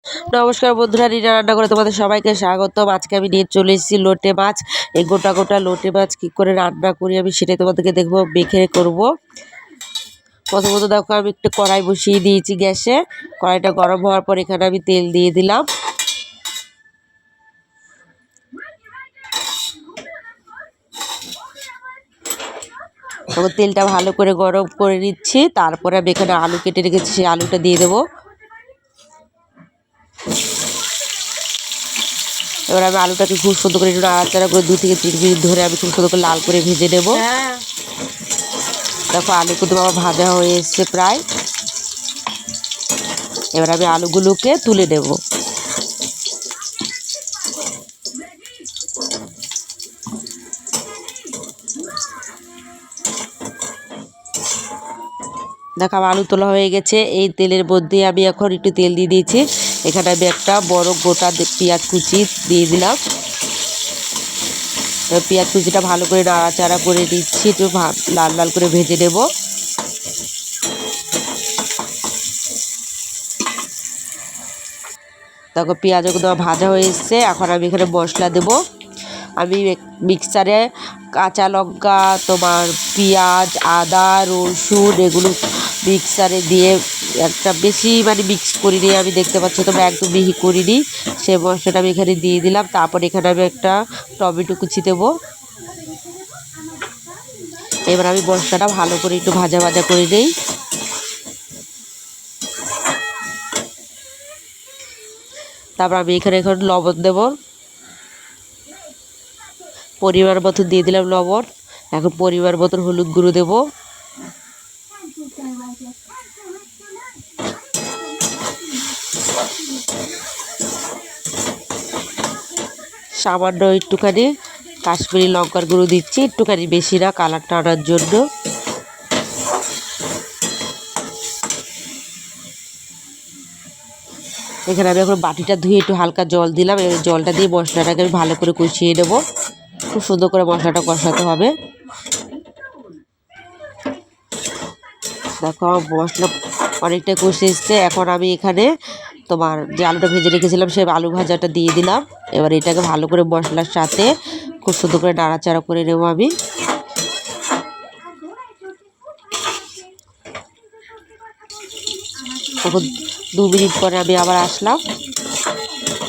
নমস্কার বন্ধুরা, রিনা রান্না করে তোমাদের সবাইকে স্বাগতম। আজকে আমি নিয়ে চলে এসেছি লোটে মাছ। এই গোটা গোটা লোটে মাছ কী করে রান্না করি আমি সেটাই তোমাদেরকে দেখবো, মেখে করব। প্রথমত দেখো, আমি একটু কড়াই বসিয়ে দিয়েছি গ্যাসে। কড়াইটা গরম হওয়ার পর এখানে আমি তেল দিয়ে দিলাম। তখন তেলটা ভালো করে গরম করে নিচ্ছি। তারপরে আমি এখানে আলু কেটে রেখেছি, সেই আলুটা দিয়ে দেবো। এবার আমি আলুটাকে খুব সুন্দর করে একটু নাড়াচাড়া করে 2 থেকে 3 মিনিট ধরে আমি খুব সুন্দর করে লাল করে ভেজে নেব। দেখো আলু কিন্তু আমার ভাজা হয়ে এসছে প্রায়। এবার আমি আলুগুলোকে তুলে নেব। দেখো আলু তোলা হয়ে গেছে। এই তেলের মধ্যে আমি এখন একটু তেল দিয়ে দিয়েছি। এখানে আমি একটা বড় গোটা পেঁয়াজ কুচি দিয়ে দিলাম। পেঁয়াজ কুচিটা ভালো করে নাড়াচাড়া করে দিচ্ছি, একটু লাল লাল করে ভেজে নেব। দেখো পেঁয়াজও কিন্তু ভাজা হয়ে এসছে। এখন আমি এখানে মশলা দেব। আমি মিক্সারে কাঁচা লঙ্কা, তোমার পেঁয়াজ, আদা, রসুন এগুলো মিক্সারে দিয়ে একটা বেশি মিক্স করে নিয়ে আমি দেখতে পাচ্ছি তোমরা একদম মিহি করিনি। সেই মশলাটা আমি এখানে দিয়ে দিলাম। তারপর এখানে আমি একটা টমেটো কুচি দেবো। এবার আমি মশলাটা ভালো করে একটু ভাজা ভাজা করে নিই। তারপর আমি এখানে এখন লবণ দেব, পরিমাণ মতো দিয়ে দিলাম লবণ। এখন পরিমাণ মতো হলুদ গুঁড়ো দেব। সামান্য একটুখানি কাশ্মীরি লঙ্কার গুঁড়ো দিচ্ছি, একটুখানি বেশি না, কালারটা আনার জন্য। এখানে আমি এখন বাটিটা ধুয়ে একটু হালকা জল দিলাম। এই জলটা দিয়ে মশলাটাকে আমি ভালো করে কষিয়ে নেব। খুব সুন্দর করে মশলাটা কষাতে হবে। দেখো মশলা অনেকটা কষে এসছে। এখন আমি এখানে তোমার যে আলুটা ভেজে রেখেছিলাম সেই আলু ভাজাটা দিয়ে দিলাম। এবার এটাকে ভালো করে মশলার সাথে খুব সুন্দর করে নাড়াচাড়া করে নেব আমি। তখন 2 মিনিট পরে আমি আবার আসলাম।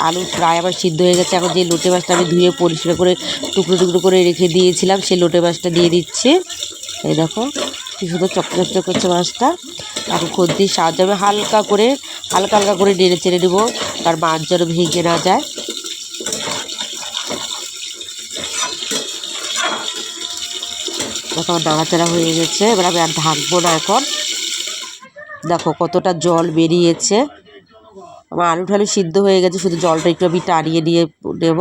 আলু প্রায় আবার সিদ্ধ হয়ে গেছে। এখন যে লোটে মাছটা আমি ধুয়ে পরিষ্কার করে টুকরো টুকরো করে রেখে দিয়েছিলাম সেই লোটে মাছটা দিয়ে দিচ্ছি। এই দেখো কি সুন্দর চকচক করছে মাছটা। এখন খুন্তির সাহায্যে আমি হালকা হালকা করে নেড়ে চেড়ে নেবো, তার মাছ যেন ভেঙে না যায়। দেখো নাড়াচাড়া হয়ে গেছে। এবার আমি আর ঢাকবো না। এখন দেখো কতটা জল বেরিয়েছে। আমার আলু ঠালু সিদ্ধ হয়ে গেছে, শুধু জলটা একটু আমি টানিয়ে নিয়ে নেব।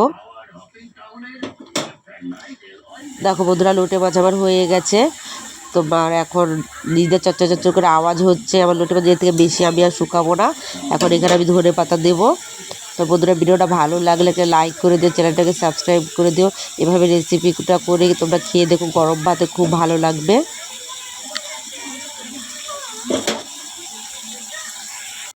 দেখো বন্ধুরা, লোটে মাছ আমার হয়ে গেছে। তোমার এখন নিজেদের চচ্চর করে আওয়াজ হচ্ছে। আমার লোটে মাছ এর থেকে বেশি আমি আর শুকাবো না। এখন এখানে আমি ধনে পাতা দেবো। তো বন্ধুরা, ভিডিওটা ভালো লাগলে একটা লাইক করে দিও, চ্যানেলটাকে সাবস্ক্রাইব করে দিও। এভাবে রেসিপিটা করে তোমরা খেয়ে দেখো, গরম ভাতে খুব ভালো লাগবে।